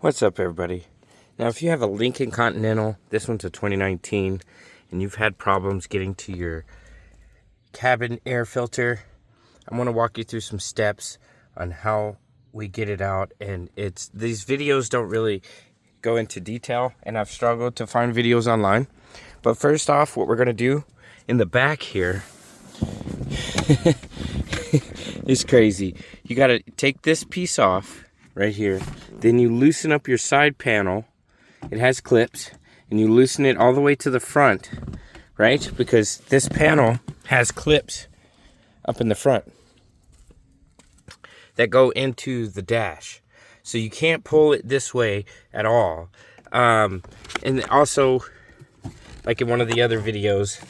What's up, everybody? Now, if you have a Lincon Continental, this one's a 2019, and you've had problems getting to your cabin air filter, I'm going to walk you through some steps on how we get it out. And these videos don't really go into detail, and I've struggled to find videos online. But first off, what we're going to do in the back here is crazy. You got to take this piece off right here. Then you loosen up your side panel. It has clips, and you loosen it all the way to the front, right? Because this panel has clips up in the front that go into the dash. So you can't pull it this way at all. And also, like in one of the other videos,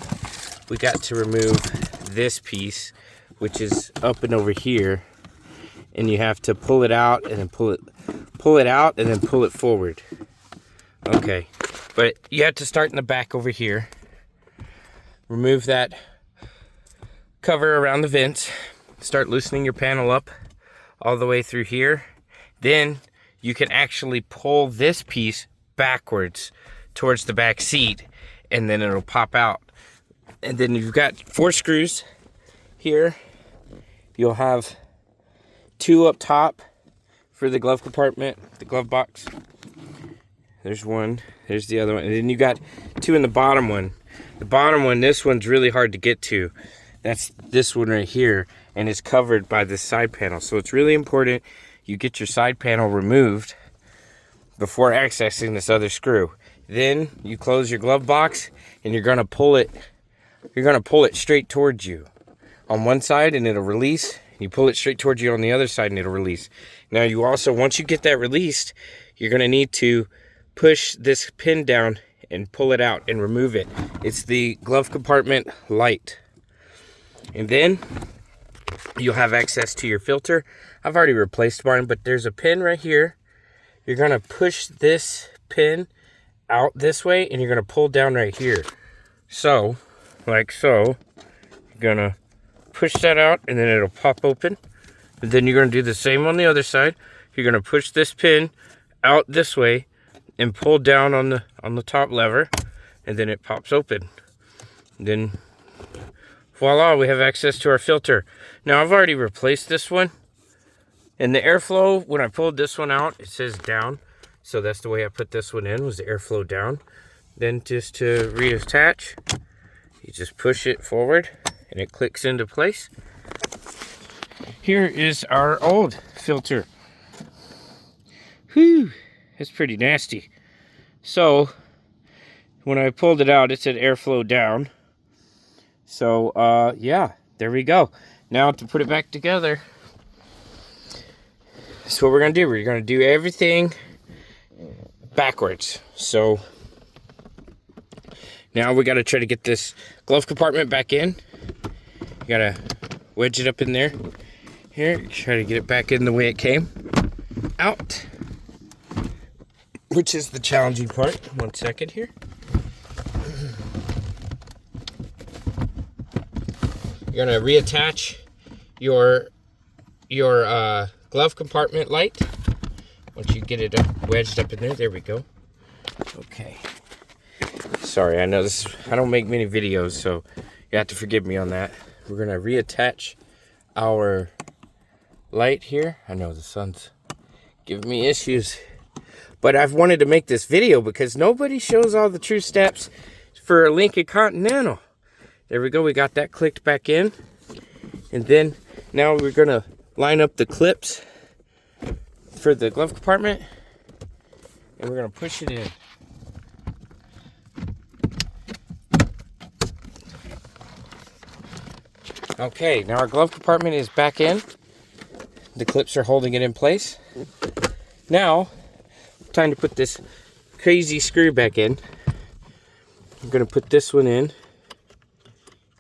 we got to remove this piece, which is up and over here. And you have to pull it out and then pull it out and then pull it forward. Okay, but you have to start in the back over here. Remove that cover around the vents. Start loosening your panel up all the way through here. Then you can actually pull this piece backwards towards the back seat, and then it'll pop out. And then you've got 4 screws here. You'll have 2 up top for the glove compartment, the glove box. There's one, there's the other one, and then you got 2 in the bottom one. The bottom one, this one's really hard to get to. That's this one right here, and it's covered by this side panel. So it's really important you get your side panel removed before accessing this other screw. Then you close your glove box, and you're gonna pull it straight towards you on one side, and it'll release. You pull it straight towards you on the other side, and it'll release. Now you also, once you get that released, you're gonna need to push this pin down and pull it out and remove it. It's the glove compartment light. And then you'll have access to your filter. I've already replaced mine, but there's a pin right here. You're gonna push this pin out this way, and you're gonna pull down right here. So, like so, you're gonna push that out, and then it'll pop open. And then you're gonna do the same on the other side. You're gonna push this pin out this way and pull down on the top lever, and then it pops open. And then voila, we have access to our filter. Now I've already replaced this one, and the airflow, when I pulled this one out, it says down. So that's the way I put this one in, was the airflow down. Then just to reattach, you just push it forward and it clicks into place. Here is our old filter. Whew, it's pretty nasty. So when I pulled it out, it said airflow down. So yeah, there we go. Now to put it back together, that's what we're gonna do. We're gonna do everything backwards. So now we gotta try to get this glove compartment back in. You gotta wedge it up in there. Here, try to get it back in the way it came out, which is the challenging part. 1 second here. You're gonna reattach your glove compartment light. Once you get it wedged up in there, there we go. Okay. Sorry, I know I don't make many videos, so you have to forgive me on that. We're gonna reattach our light here. I know the sun's giving me issues, but I've wanted to make this video because nobody shows all the true steps for a Lincon Continental. There we go, we got that clicked back in. And then now we're gonna line up the clips for the glove compartment, and we're gonna push it in. Okay, now our glove compartment is back in. The clips are holding it in place. Now, time to put this crazy screw back in. I'm gonna put this one in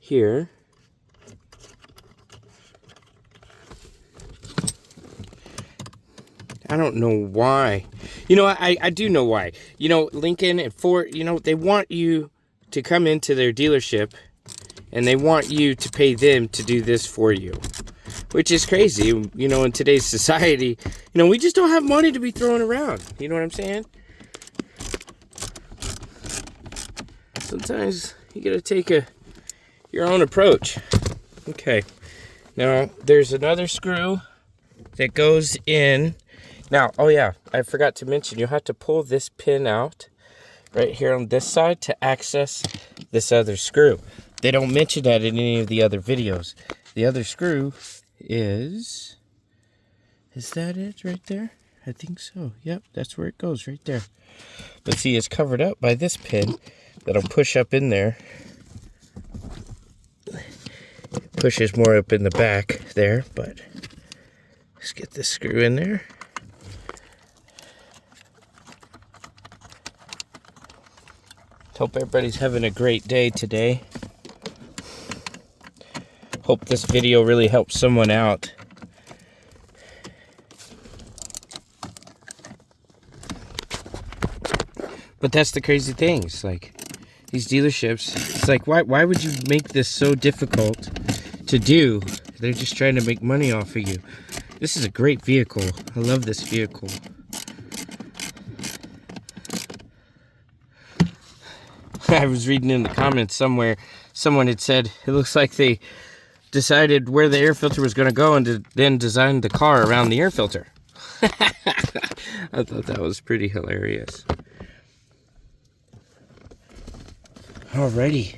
here. I don't know why. You know, I do know why. You know, Lincon and Ford, you know, they want you to come into their dealership, and they want you to pay them to do this for you, which is crazy, you know, in today's society. You know, we just don't have money to be throwing around. You know what I'm saying? Sometimes you gotta take your own approach. Okay, now there's another screw that goes in. Now, oh yeah, I forgot to mention, you'll have to pull this pin out right here on this side to access this other screw. They don't mention that in any of the other videos. The other screw is that it right there? I think so. Yep, that's where it goes, right there. But see, it's covered up by this pin that'll push up in there. It pushes more up in the back there, but let's get this screw in there. Hope everybody's having a great day today. Hope this video really helps someone out. But that's the crazy thing. It's like these dealerships, it's like, why would you make this so difficult to do? They're just trying to make money off of you. This is a great vehicle. I love this vehicle. I was reading in the comments somewhere, someone had said it looks like they decided where the air filter was going to go and then designed the car around the air filter. I thought that was pretty hilarious. Alrighty.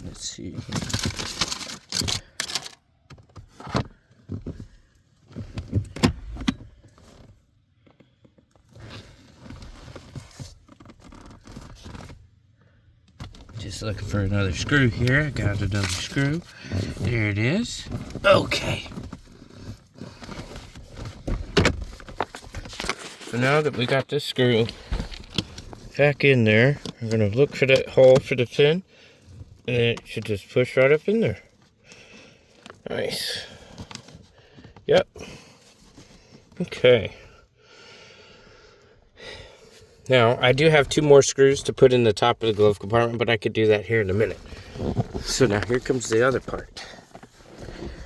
Let's see. Just looking for another screw here. I got another screw. There it is. Okay. So now that we got this screw back in there, I'm going to look for that hole for the pin, and it should just push right up in there. Nice. Yep. Okay. Now, I do have 2 more screws to put in the top of the glove compartment, but I could do that here in a minute. So now here comes the other part.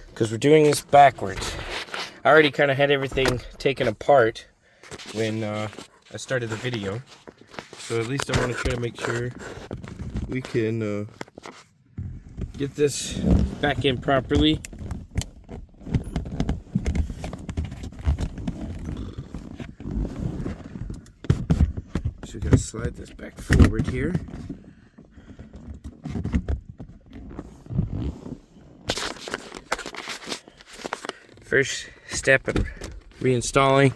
Because we're doing this backwards. I already kind of had everything taken apart when I started the video. So at least I want to try to make sure we can get this back in properly. So we gotta slide this back forward here. First step in reinstalling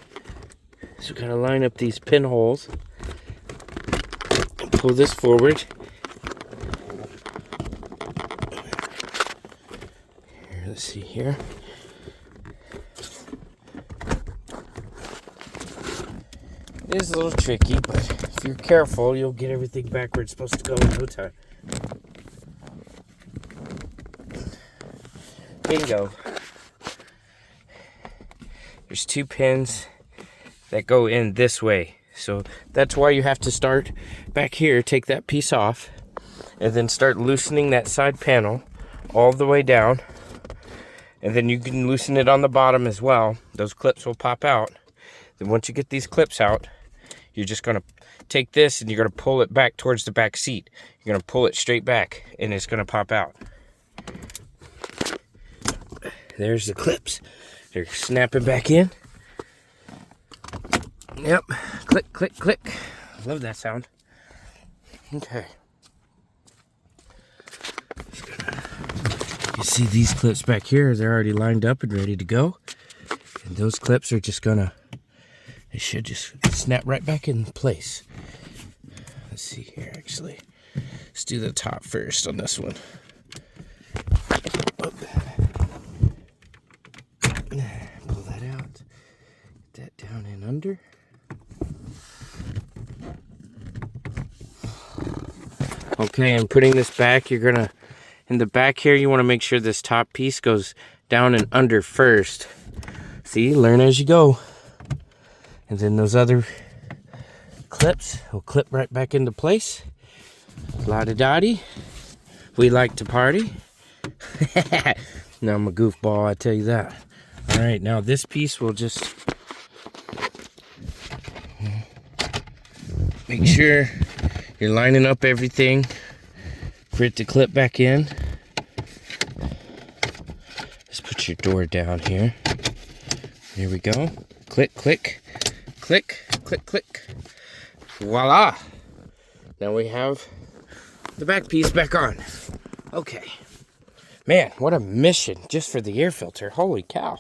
is we gotta line up these pinholes and pull this forward. Here, let's see here. It is a little tricky, but if you're careful, you'll get everything back where it's supposed to go in no time. Bingo. There's 2 pins that go in this way. So that's why you have to start back here, take that piece off, and then start loosening that side panel all the way down. And then you can loosen it on the bottom as well. Those clips will pop out. Then once you get these clips out, you're just going to take this and you're going to pull it back towards the back seat. You're going to pull it straight back and it's going to pop out. There's the clips. They're snapping back in. Yep. Click, click, click. I love that sound. Okay. You see these clips back here, they're already lined up and ready to go. And those clips are just gonna, they should just snap right back in place. Let's see here, actually. Let's do the top first on this one. Pull that out. Get that down and under. Okay, and putting this back, you're gonna, in the back here, you want to make sure this top piece goes down and under first. See, learn as you go. And then those other clips will clip right back into place. La-di-da-di. We like to party. No, I'm a goofball, I tell you that. All right, now this piece will just make sure you're lining up everything for it to clip back in. Just put your door down here. Here we go. Click, click, click, click, click. Voila! Now we have the back piece back on. Okay. Man, what a mission just for the air filter. Holy cow.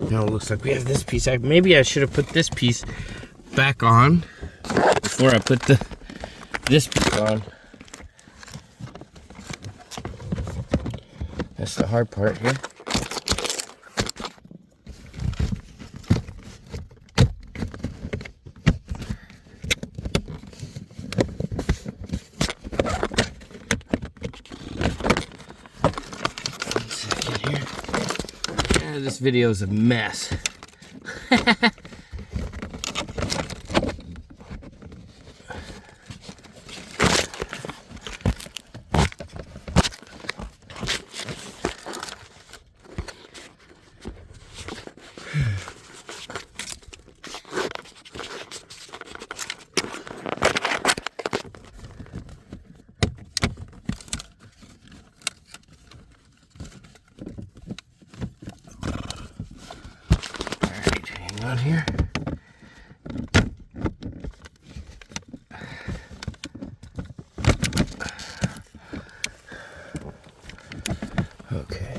Now it looks like we have this piece. Maybe I should have put this piece back on before I put this piece on. That's the hard part here. This video is a mess. Out here. Okay.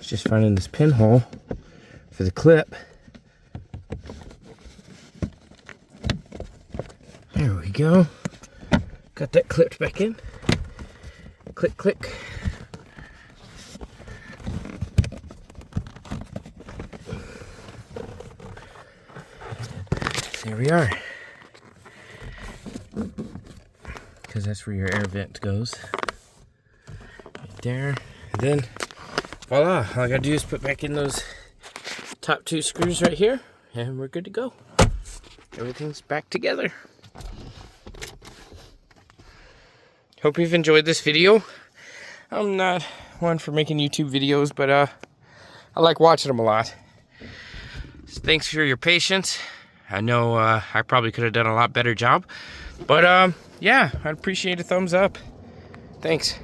Just finding this pinhole for the clip. There we go. Got that clipped back in. Click, click. There we are. Because that's where your air vent goes. Right there. And then voila, all I gotta do is put back in those top two screws right here, and we're good to go. Everything's back together. Hope you've enjoyed this video. I'm not one for making YouTube videos, but I like watching them a lot. So thanks for your patience. I know I probably could have done a lot better job, but yeah, I'd appreciate a thumbs up. Thanks.